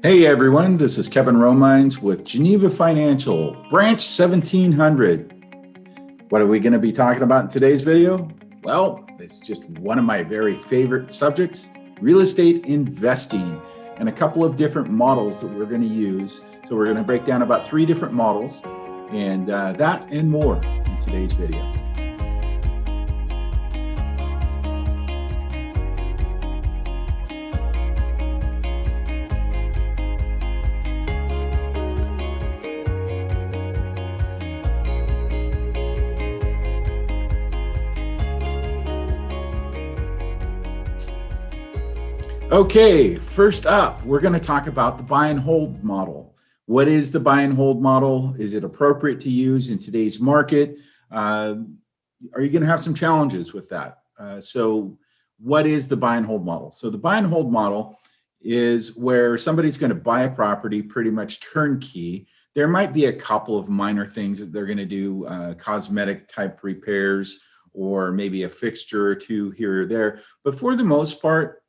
Hey everyone, this is Kevin Romines with Geneva Financial, branch 1700. What are we going to be talking about in today's video? Well, it's just one of my very favorite subjects, real estate investing, and a couple of different models that we're going to use. So we're going to break down about 3 different models and that and more in today's video. Okay, first up, we're going to talk about the buy and hold model. What is the buy and hold model? Is it appropriate to use in today's market? Are you going to have some challenges with that? So what is the buy and hold model? So the buy and hold model is where somebody's going to buy a property pretty much turnkey. There might be a couple of minor things that they're going to do, cosmetic type repairs, or maybe a fixture or two here or there. But for the most part,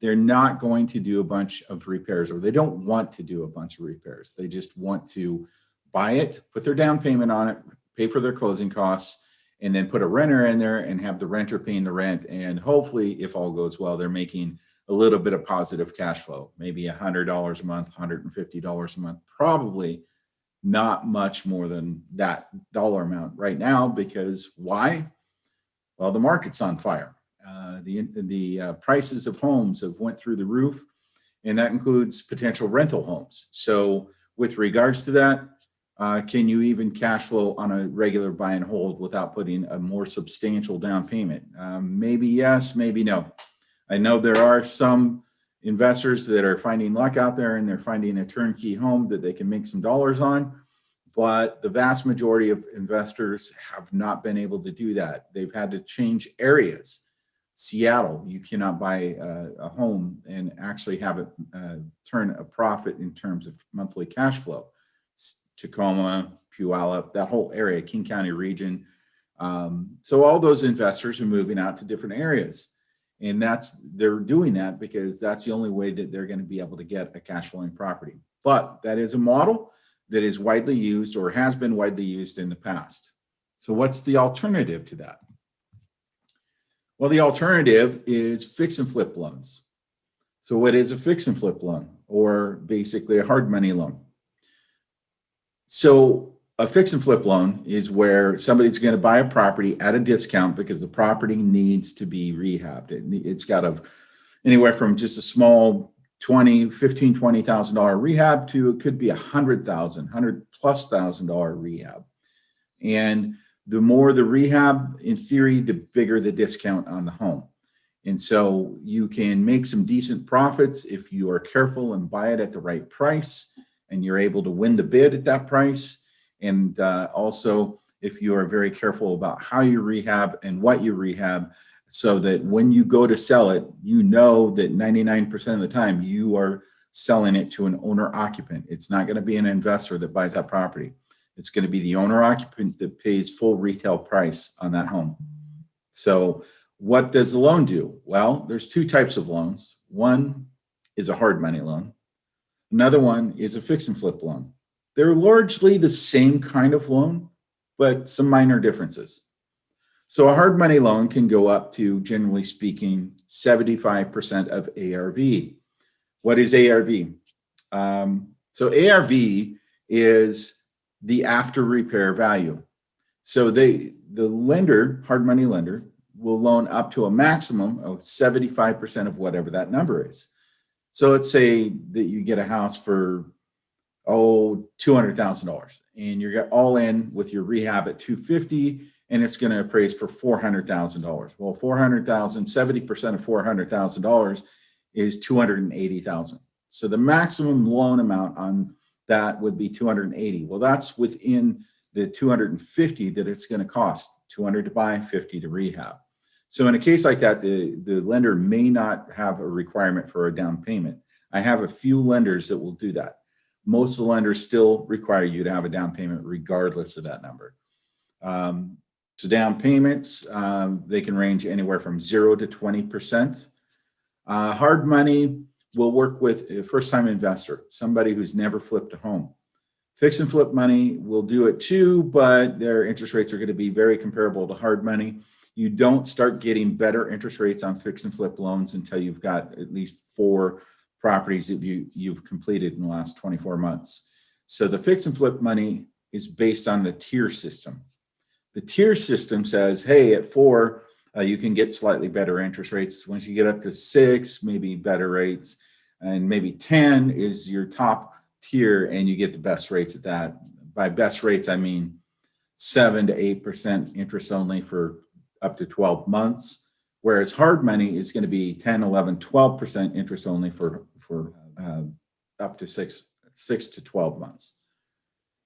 they're not going to do a bunch of repairs, or they don't want to do a bunch of repairs. They just want to buy it, put their down payment on it, pay for their closing costs, and then put a renter in there and have the renter paying the rent. And hopefully, if all goes well, they're making a little bit of positive cash flow, maybe $100 a month, $150 a month, probably not much more than that dollar amount right now. Because why? Well, the market's on fire. The prices of homes have went through the roof, and that includes potential rental homes. So with regards to that, can you even cash flow on a regular buy and hold without putting a more substantial down payment? Maybe yes, maybe no. I know there are some investors that are finding luck out there, and they're finding a turnkey home that they can make some dollars on, but the vast majority of investors have not been able to do that. They've had to change areas. Seattle, you cannot buy a home and actually have it turn a profit in terms of monthly cash flow. Tacoma, Puyallup, that whole area, King County region. So all those investors are moving out to different areas. And they're doing that because that's the only way that they're going to be able to get a cash flowing property. But that is a model that is widely used, or has been widely used in the past. So what's the alternative to that? Well, the alternative is fix and flip loans. So what is a fix and flip loan, or basically a hard money loan? So a fix and flip loan is where somebody's going to buy a property at a discount because the property needs to be rehabbed. It's got anywhere from just a small $20,000 rehab to, it could be $100,000+ rehab. And the more the rehab, in theory, the bigger the discount on the home. And so you can make some decent profits if you are careful and buy it at the right price, and you're able to win the bid at that price. And also, if you are very careful about how you rehab and what you rehab, so that when you go to sell it, you know that 99% of the time you are selling it to an owner occupant. It's not going to be an investor that buys that property. It's going to be the owner occupant that pays full retail price on that home. So what does the loan do? Well, there's 2 types of loans. One is a hard money loan. Another one is a fix and flip loan. They're largely the same kind of loan, but some minor differences. So a hard money loan can go up to, generally speaking, 75% of ARV. What is ARV? So ARV is the after repair value. So the lender, hard money lender, will loan up to a maximum of 75% of whatever that number is. So let's say that you get a house for $200,000, and you're all in with your rehab at $250,000, and it's going to appraise for $400,000. Well, 70% of $400,000 is $280,000. So the maximum loan amount on that would be $280,000. Well, that's within the $250,000 that it's going to cost. $200,000 to buy, $50,000 to rehab. So in a case like that, the lender may not have a requirement for a down payment. I have a few lenders that will do that. Most of the lenders still require you to have a down payment regardless of that number. So down payments, they can range anywhere from 0 to 20%. Hard money, we'll work with a first-time investor, somebody who's never flipped a home. Fix and flip money will do it too, but their interest rates are going to be very comparable to hard money. You don't start getting better interest rates on fix and flip loans until you've got at least 4 properties that you've completed in the last 24 months. So the fix and flip money is based on the tier system. The tier system says, hey, at 4, you can get slightly better interest rates. Once you get up to 6, maybe better rates, and maybe 10 is your top tier, and you get the best rates at that. By best rates, I mean 7 to 8% interest only for up to 12 months, whereas hard money is going to be 10, 11, 12% interest only for up to 6 to 12 months.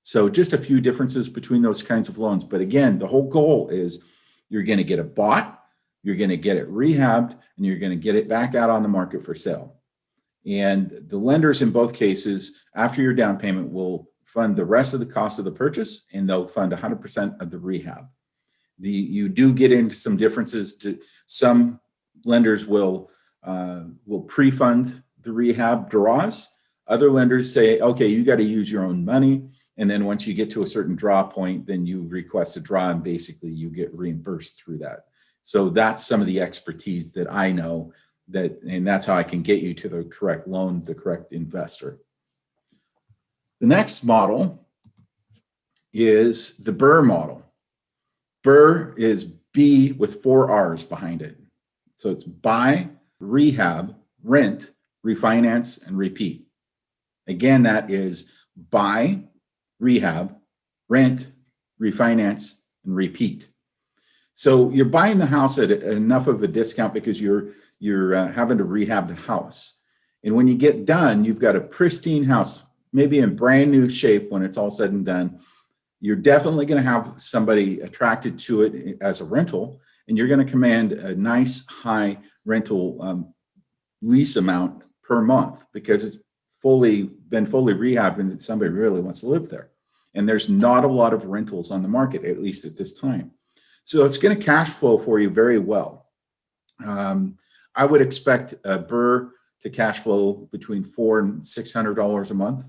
So just a few differences between those kinds of loans. But again, the whole goal is you're going to get it bought, you're going to get it rehabbed, and you're going to get it back out on the market for sale. And the lenders in both cases, after your down payment, will fund the rest of the cost of the purchase, and they'll fund 100% of the rehab. You do get into some differences. Some lenders will pre-fund the rehab draws. Other lenders say, okay, you got to use your own money. And then once you get to a certain draw point, then you request a draw, and basically you get reimbursed through that. So that's some of the expertise that I know, and that's how I can get you to the correct loan, the correct investor. The next model is the BRRRR model. BRRRR is B with 4 R's behind it. So it's buy, rehab, rent, refinance, and repeat. Again, that is buy, rehab, rent, refinance, and repeat. So you're buying the house at enough of a discount because you're having to rehab the house. And when you get done, you've got a pristine house, maybe in brand new shape when it's all said and done. You're definitely going to have somebody attracted to it as a rental, and you're going to command a nice high rental lease amount per month because it's been fully rehabbed and somebody really wants to live there. And there's not a lot of rentals on the market, at least at this time. So it's going to cash flow for you very well. I would expect a BRRRR to cash flow between $400 and $600 a month,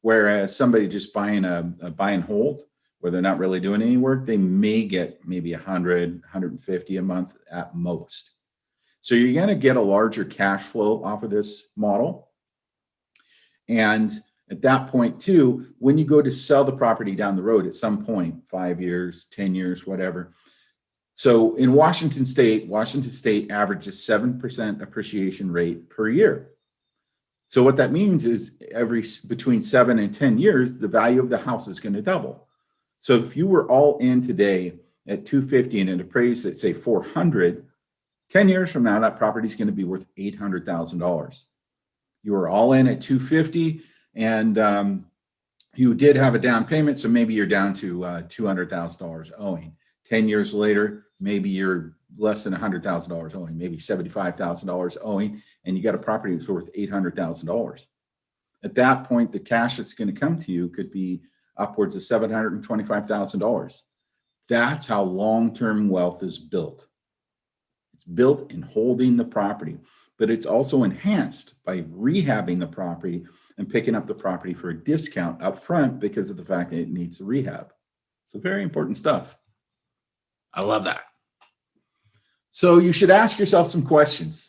whereas somebody just buying a buy and hold, where they're not really doing any work, they may get maybe $100, $150 a month at most. So you're going to get a larger cash flow off of this model. And at that point too, when you go to sell the property down the road at some point, 5 years, 10 years, whatever. So in Washington State averages 7% appreciation rate per year. So what that means is between 7 and 10 years, the value of the house is going to double. So if you were all in today at $250 and it appraised at say $400, 10 years from now, that property is going to be worth $800,000. You were all in at $250 and you did have a down payment. So maybe you're down to $200,000 owing. 10 years later, maybe you're less than $100,000 owing, maybe $75,000 owing, and you got a property that's worth $800,000. At that point, the cash that's going to come to you could be upwards of $725,000. That's how long-term wealth is built. It's built in holding the property, but it's also enhanced by rehabbing the property and picking up the property for a discount up front because of the fact that it needs a rehab. So very important stuff. I love that. So you should ask yourself some questions.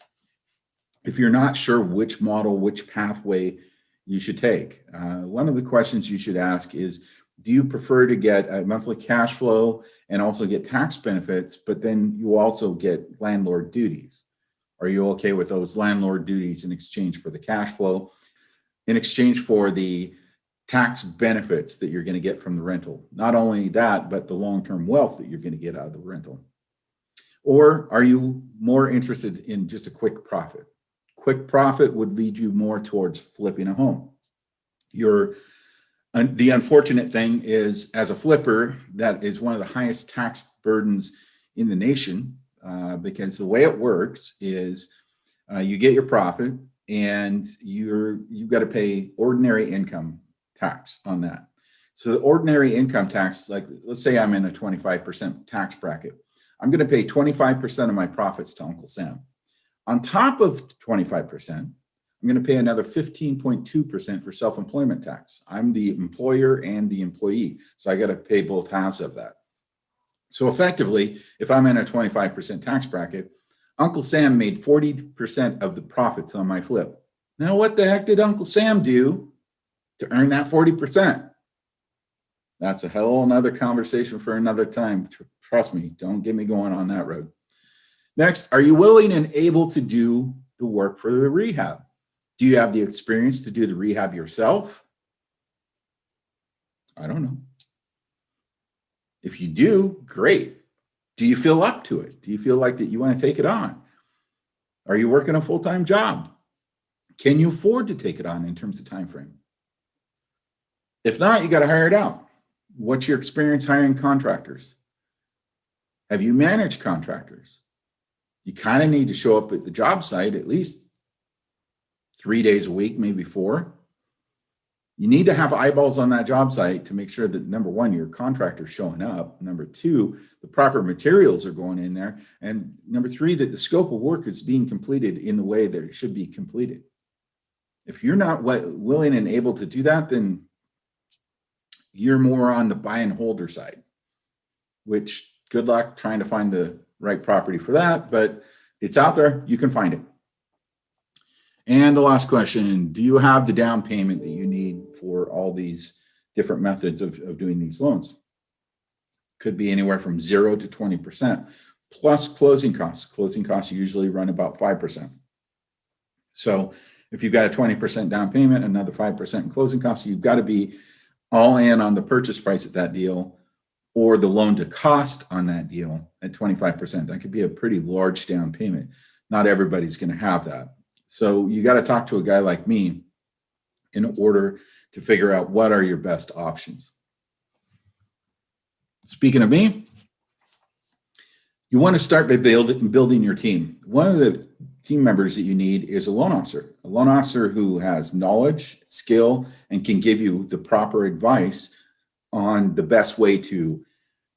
If you're not sure which model, which pathway you should take, one of the questions you should ask is, do you prefer to get a monthly cash flow and also get tax benefits, but then you also get landlord duties? Are you okay with those landlord duties in exchange for the cash flow, in exchange for the tax benefits that you're going to get from the rental? Not only that, but the long-term wealth that you're going to get out of the rental. Or are you more interested in just a quick profit? Quick profit would lead you more towards flipping a home. The unfortunate thing is, as a flipper, that is one of the highest tax burdens in the nation, because the way it works is you get your profit and you've got to pay ordinary income tax on that. So the ordinary income tax, like let's say I'm in a 25% tax bracket, I'm going to pay 25% of my profits to Uncle Sam. On top of 25%, I'm going to pay another 15.2% for self-employment tax. I'm the employer and the employee, so I got to pay both halves of that. So effectively, if I'm in a 25% tax bracket, Uncle Sam made 40% of the profits on my flip. Now, what the heck did Uncle Sam do to earn that 40%? That's a whole nother conversation for another time. Trust me, don't get me going on that road. Next, are you willing and able to do the work for the rehab? Do you have the experience to do the rehab yourself? I don't know. If you do, great. Do you feel up to it? Do you feel like that you want to take it on? Are you working a full-time job? Can you afford to take it on in terms of time frame? If not, you got to hire it out. What's your experience hiring contractors? Have you managed contractors? You kind of need to show up at the job site at least 3 days a week, maybe 4. You need to have eyeballs on that job site to make sure that, number one, your contractor's showing up. Number two, the proper materials are going in there. And number three, that the scope of work is being completed in the way that it should be completed. If you're not willing and able to do that, then you're more on the buy and holder side, which good luck trying to find the right property for that, but it's out there. You can find it. And the last question, do you have the down payment that you need for all these different methods of doing these loans? Could be anywhere from 0 to 20%, plus closing costs. Closing costs usually run about 5%. So if you've got a 20% down payment, another 5% in closing costs, you've got to be all in on the purchase price at that deal or the loan to cost on that deal at 25%. That could be a pretty large down payment. Not everybody's going to have that. So you got to talk to a guy like me in order to figure out what are your best options. Speaking of me, you want to start by building your team. One of the team members that you need is a loan officer who has knowledge, skill, and can give you the proper advice on the best way to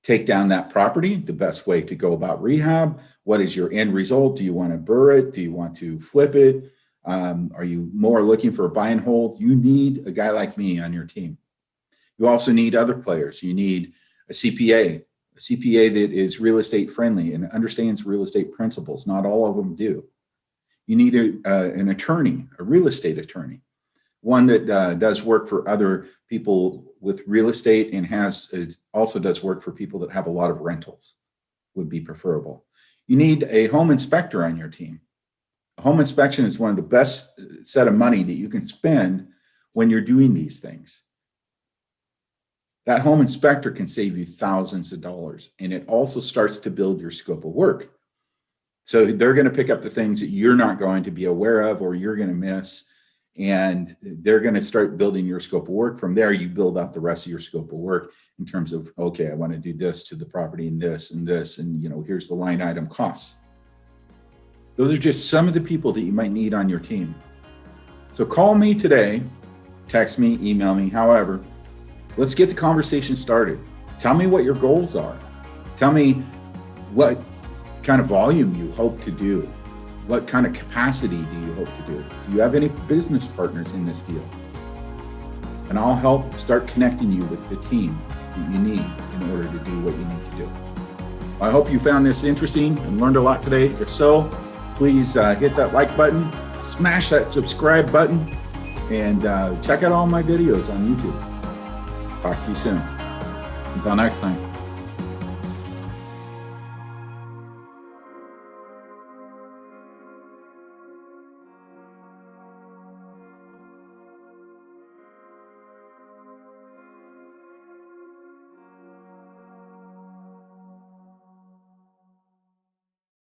take down that property, the best way to go about rehab. What is your end result? Do you want to burr it? Do you want to flip it? Are you more looking for a buy and hold? You need a guy like me on your team. You also need other players. You need a CPA that is real estate friendly and understands real estate principles. Not all of them do. You need an attorney, a real estate attorney, one that does work for other people with real estate and also does work for people that have a lot of rentals, would be preferable. You need a home inspector on your team. A home inspection is one of the best set of money that you can spend when you're doing these things. That home inspector can save you thousands of dollars, and it also starts to build your scope of work. So they're going to pick up the things that you're not going to be aware of or you're going to miss, and they're going to start building your scope of work. From there, you build out the rest of your scope of work in terms of, okay, I want to do this to the property and this and this, and here's the line item costs. Those are just some of the people that you might need on your team. So call me today, text me, email me, however. Let's get the conversation started. Tell me what your goals are. Tell me what kind of volume you hope to do. What kind of capacity do you hope to do? Do you have any business partners in this deal? And I'll help start connecting you with the team that you need in order to do what you need to do. I hope you found this interesting and learned a lot today. If so, please hit that like button, smash that subscribe button, and check out all my videos on YouTube. Talk to you soon. Until next time.